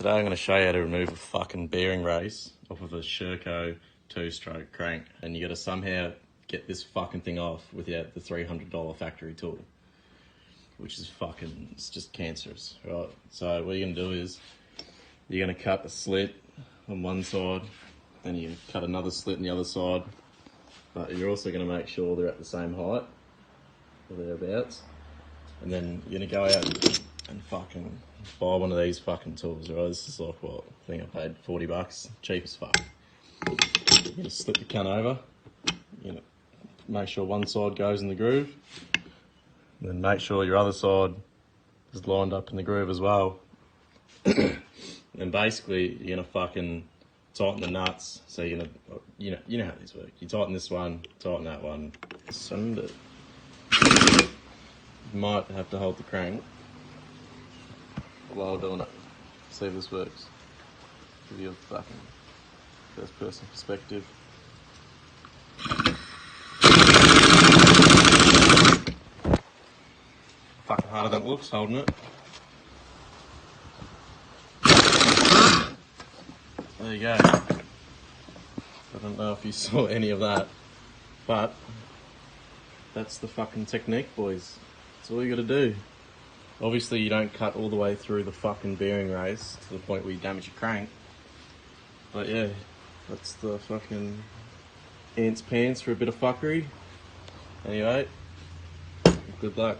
Today I'm going to show you how to remove a fucking bearing race off of a SHERCO 2-stroke crank, and you got to somehow get this fucking thing off without the $300 factory tool, which is fucking, it's just cancerous, right? So what you're going to do is you're going to cut a slit on one side, then you cut another slit on the other side, but you're also going to make sure they're at the same height or thereabouts, and then you're going to go out and fucking buy one of these fucking tools, right? This is like what, I think I paid 40 bucks, cheap as fuck. You're gonna slip the cunt over, you know, make sure one side goes in the groove, and then make sure your other side is lined up in the groove as well. And basically you're gonna fucking tighten the nuts, so you're gonna, you know how these work. You tighten this one, tighten that one, send it. You might have to hold the crank while doing it. See if this works. Give you a fucking first person perspective. Fucking harder than it looks holding it. There you go. I don't know if you saw any of that, but that's the fucking technique, boys. That's all you gotta do. Obviously you don't cut all the way through the fucking bearing race to the point where you damage your crank. But yeah, that's the fucking ants pants for a bit of fuckery. Anyway, good luck.